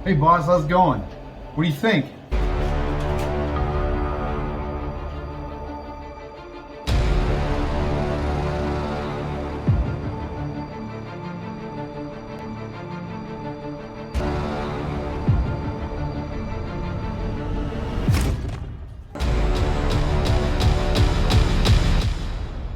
Hey boss, how's it going? What do you think?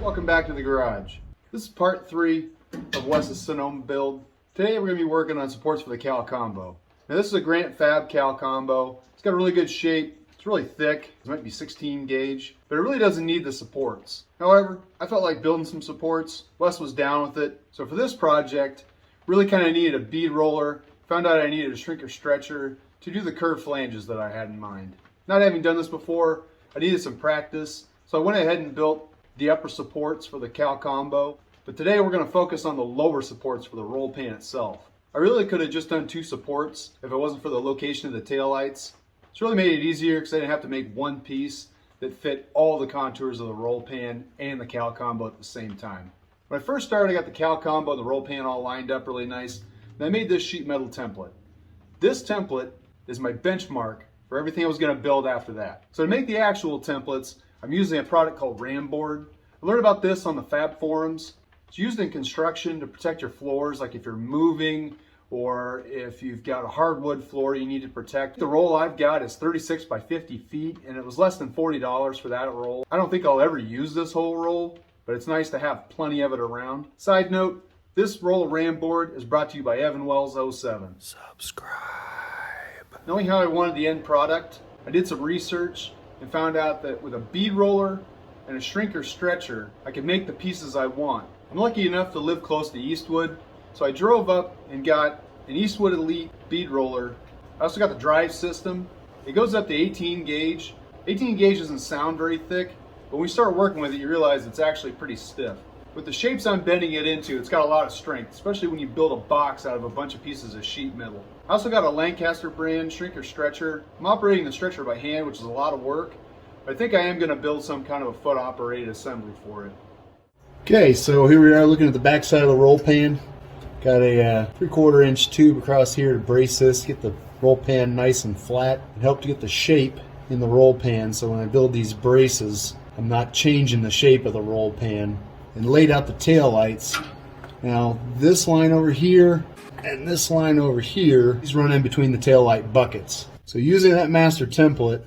Welcome back to the garage. This is part 3 of Wes S10 build. Today we're going to be working on supports for the Cal Combo. Now this is a Grant Fab Cal Combo. It's got a really good shape. It's really thick. It might be 16 gauge, but it really doesn't need the supports. However, I felt like building some supports. Wes was down with it. So for this project, really kind of needed a bead roller. Found out I needed a shrinker stretcher to do the curved flanges that I had in mind. Not having done this before, I needed some practice. So I went ahead and built the upper supports for the Cal Combo. But today we're going to focus on the lower supports for the roll pan itself. I really could have just done 2 supports if it wasn't for the location of the taillights. It's really made it easier because I didn't have to make one piece that fit all the contours of the roll pan and the Cal Combo at the same time. When I first started, I got the Cal Combo and the roll pan all lined up really nice. And I made this sheet metal template. This template is my benchmark for everything I was going to build after that. So to make the actual templates, I'm using a product called Ramboard. I learned about this on the Fab forums. It's used in construction to protect your floors, like if you're moving or if you've got a hardwood floor you need to protect. The roll I've got is 36 by 50 feet, and it was less than $40 for that roll. I don't think I'll ever use this whole roll, but it's nice to have plenty of it around. Side note, this roll of Ramboard is brought to you by Evan Wells 07. Subscribe. Knowing how I wanted the end product, I did some research and found out that with a bead roller and a shrinker stretcher, I could make the pieces I want. I'm lucky enough to live close to Eastwood, so I drove up and got an Eastwood Elite bead roller. I also got the drive system. It goes up to 18 gauge. 18 gauge doesn't sound very thick, but when you start working with it, you realize it's actually pretty stiff. With the shapes I'm bending it into, it's got a lot of strength, especially when you build a box out of a bunch of pieces of sheet metal. I also got a Lancaster brand shrinker stretcher. I'm operating the stretcher by hand, which is a lot of work. I think I am going to build some kind of a foot operated assembly for it. Okay, so here we are looking at the back side of the roll pan. Got a 3/4 inch tube across here to brace this, get the roll pan nice and flat, and help to get the shape in the roll pan, so when I build these braces, I'm not changing the shape of the roll pan. And laid out the tail lights. Now this line over here and this line over here, these run in between the tail light buckets. So using that master template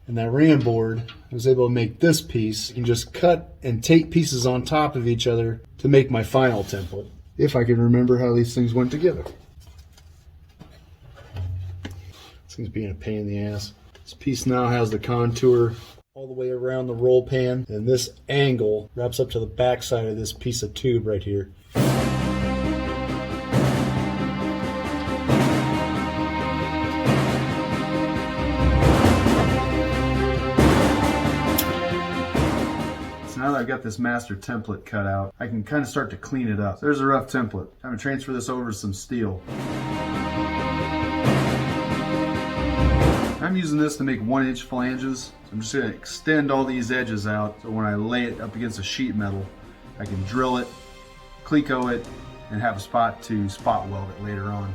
and that Ramboard, I was able to make this piece. You can just cut and tape pieces on top of each other to make my final template, if I can remember how these things went together. This thing's being a pain in the ass. This piece now has the contour all the way around the roll pan, and this angle wraps up to the back side of this piece of tube right here. Now that I've got this master template cut out, I can kind of start to clean it up. There's a rough template. I'm going to transfer this over to some steel. I'm using this to make 1-inch flanges. So I'm just going to extend all these edges out so when I lay it up against a sheet metal, I can drill it, cleco it, and have a spot to spot weld it later on.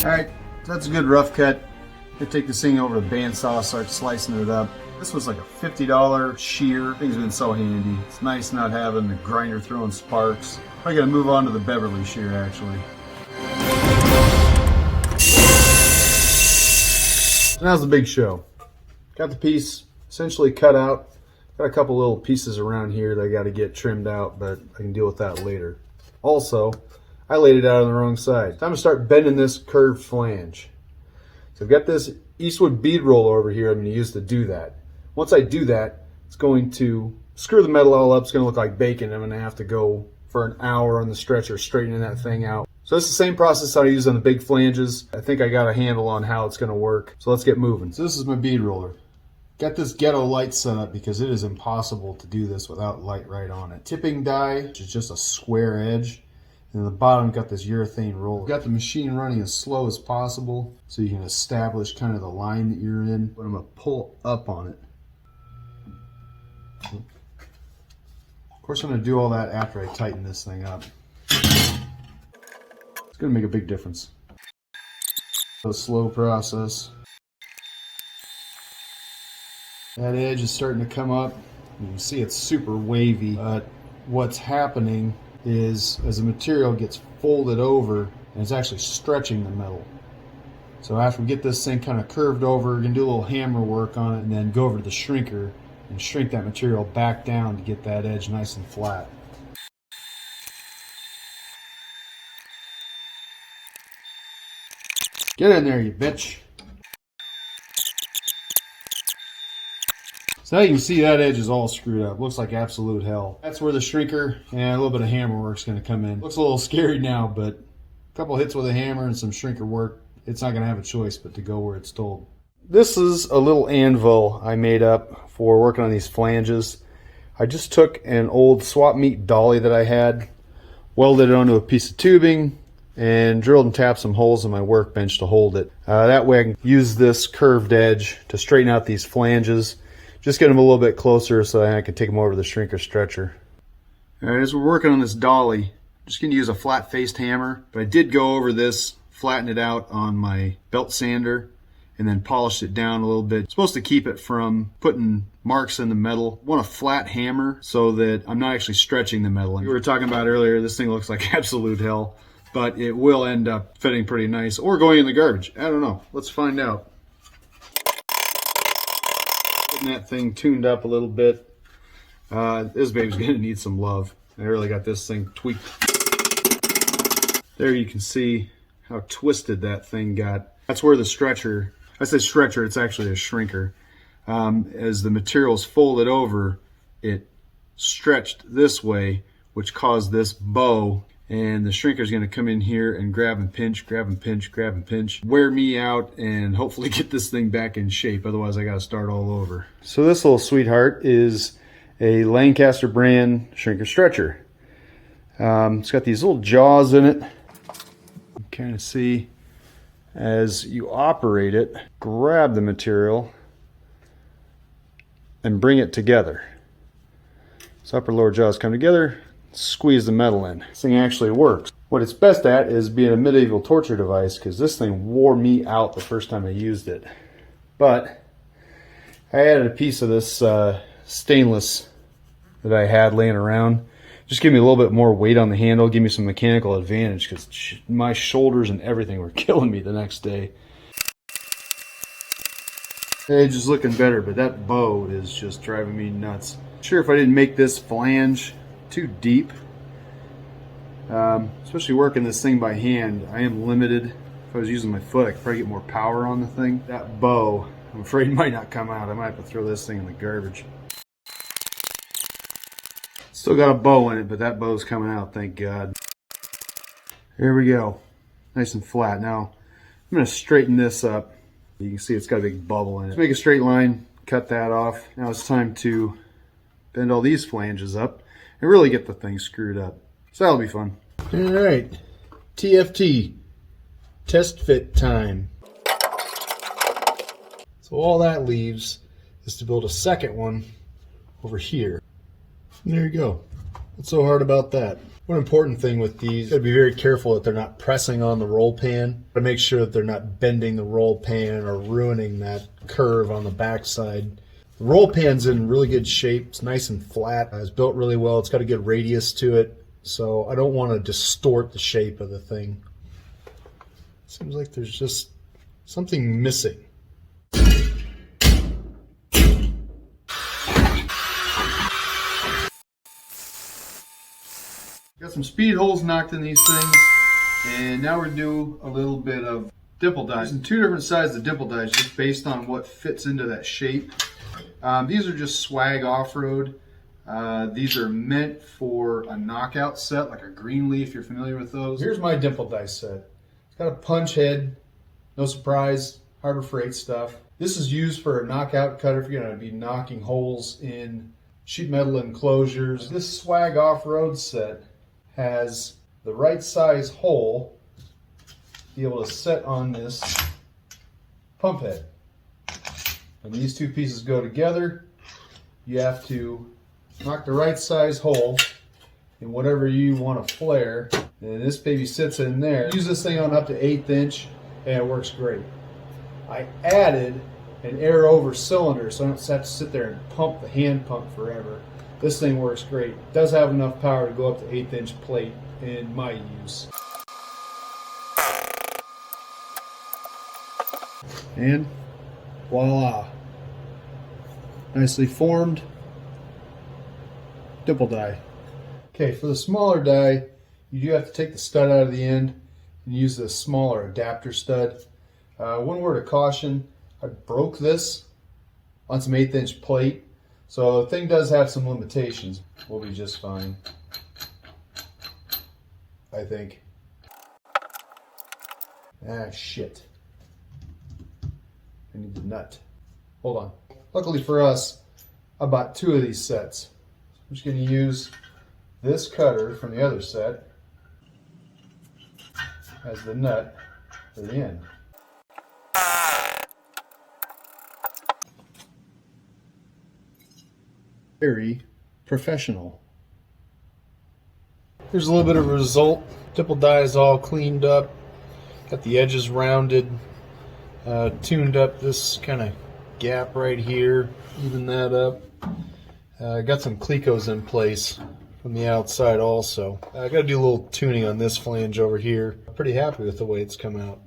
Alright, so that's a good rough cut. I take this thing over to the bandsaw, start slicing it up. This was like a $50 shear. Thing's been so handy. It's nice not having the grinder throwing sparks. I gotta move on to the Beverly shear actually. So now's the big show. Got the piece essentially cut out. Got a couple little pieces around here that I gotta get trimmed out, but I can deal with that later. Also, I laid it out on the wrong side. Time to start bending this curved flange. So I've got this Eastwood bead roller over here I'm going to use to do that. Once I do that, it's going to screw the metal all up. It's going to look like bacon. I'm going to have to go for an hour on the stretcher straightening that thing out. So it's the same process I use on the big flanges. I think I got a handle on how it's going to work. So let's get moving. So this is my bead roller. Got this ghetto light set up because it is impossible to do this without light right on it. Tipping die, which is just a square edge. And the bottom got this urethane roller. Got the machine running as slow as possible so you can establish kind of the line that you're in. But I'm going to pull up on it. Of course, I'm going to do all that after I tighten this thing up. It's going to make a big difference. A slow process. That edge is starting to come up. You can see it's super wavy, but what's happening is as the material gets folded over and it's actually stretching the metal. So after we get this thing kind of curved over, we're going to do a little hammer work on it and then go over to the shrinker and shrink that material back down to get that edge nice and flat. Get in there, you bitch. So now you can see that edge is all screwed up. Looks like absolute hell. That's where the shrinker and a little bit of hammer work is going to come in. Looks a little scary now, but a couple hits with a hammer and some shrinker work, it's not going to have a choice but to go where it's told. This is a little anvil I made up for working on these flanges. I just took an old swap meet dolly that I had, welded it onto a piece of tubing, and drilled and tapped some holes in my workbench to hold it. That way I can use this curved edge to straighten out these flanges. Just get them a little bit closer so I can take them over the shrinker stretcher. Alright, as we're working on this dolly, I'm just going to use a flat-faced hammer. But I did go over this, flatten it out on my belt sander, and then polished it down a little bit. It's supposed to keep it from putting marks in the metal. I want a flat hammer so that I'm not actually stretching the metal. We were talking about earlier, this thing looks like absolute hell, but it will end up fitting pretty nice or going in the garbage. I don't know. Let's find out. Getting that thing tuned up a little bit. This baby's gonna need some love. I really got this thing tweaked. There you can see how twisted that thing got. That's where the stretcher, I say stretcher, it's actually a shrinker. As the material's folded over, it stretched this way, which caused this bow. And the shrinker's going to come in here and grab and pinch, grab and pinch, grab and pinch, wear me out, and hopefully get this thing back in shape. Otherwise, I got to start all over. So this little sweetheart is a Lancaster brand shrinker stretcher. It's got these little jaws in it. You kind of see as you operate it, grab the material and bring it together. So upper lower jaws come together. Squeeze the metal in. This thing actually works. What it's best at is being a medieval torture device, because this thing wore me out the first time I used it. But I added a piece of this stainless that I had laying around. Just give me a little bit more weight on the handle, give me some mechanical advantage, because my shoulders and everything were killing me the next day. The edge is looking better, but that bow is just driving me nuts. Sure, if I didn't make this flange too deep, especially working this thing by hand, I am limited. If I was using my foot, I could probably get more power on the thing. That bow, I'm afraid, might not come out. I might have to throw this thing in the garbage. Still got a bow in it, but that bow's coming out, thank God. There we go, nice and flat. Now I'm going to straighten this up. You can see it's got a big bubble in it. Let's make a straight line, cut that off. Now it's time to bend all these flanges up and really get the thing screwed up. So that'll be fun. All right, TFT, test fit time. So all that leaves is to build a second one over here. And there you go. What's so hard about that? One important thing with these, you gotta be very careful that they're not pressing on the roll pan, to make sure that they're not bending the roll pan or ruining that curve on the backside. The roll pan's in really good shape. It's nice and flat. It's built really well. It's got a good radius to it, so I don't want to distort the shape of the thing. Seems like there's just something missing. Got some speed holes knocked in these things, and now we're gonna do a little bit of dimple dies. Using two different sizes of dimple dies just based on what fits into that shape. These are just swag off-road. These are meant for a knockout set, like a greenleaf, if you're familiar with those. Here's my dimple dice set. It's got a punch head, no surprise, Harbor Freight stuff. This is used for a knockout cutter if you're gonna be knocking holes in sheet metal enclosures. This swag off-road set has the right size hole be able to set on this pump head. When these two pieces go together, you have to knock the right size hole in whatever you want to flare, and this baby sits in there. Use this thing on up to 1/8 inch and it works great. I added an air over cylinder so I don't have to sit there and pump the hand pump forever. This thing works great. It does have enough power to go up to 1/8 inch plate in my use. And voila, nicely formed dimple die. Okay, for the smaller die, you do have to take the stud out of the end and use the smaller adapter stud. One word of caution, I broke this on some 1/8 inch plate, so the thing does have some limitations. We'll be just fine, I think. Ah, shit. I need the nut. Hold on. Luckily for us, I bought 2 of these sets. I'm just going to use this cutter from the other set as the nut for the end. Very professional. Here's a little bit of a result. Dimple die is all cleaned up. Got the edges rounded. Tuned up this kind of gap right here. Even that up. Got some clecos in place from the outside also. I got to do a little tuning on this flange over here. I'm pretty happy with the way it's come out.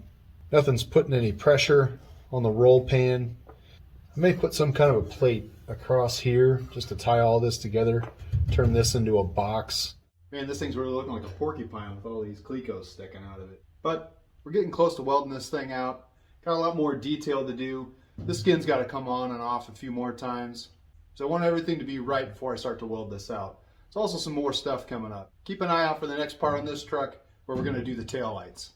Nothing's putting any pressure on the roll pan. I may put some kind of a plate across here just to tie all this together. Turn this into a box. Man, this thing's really looking like a porcupine with all these clecos sticking out of it. But we're getting close to welding this thing out. Got a lot more detail to do. This skin's got to come on and off a few more times. So I want everything to be right before I start to weld this out. There's also some more stuff coming up. Keep an eye out for the next part on this truck where we're going to do the taillights.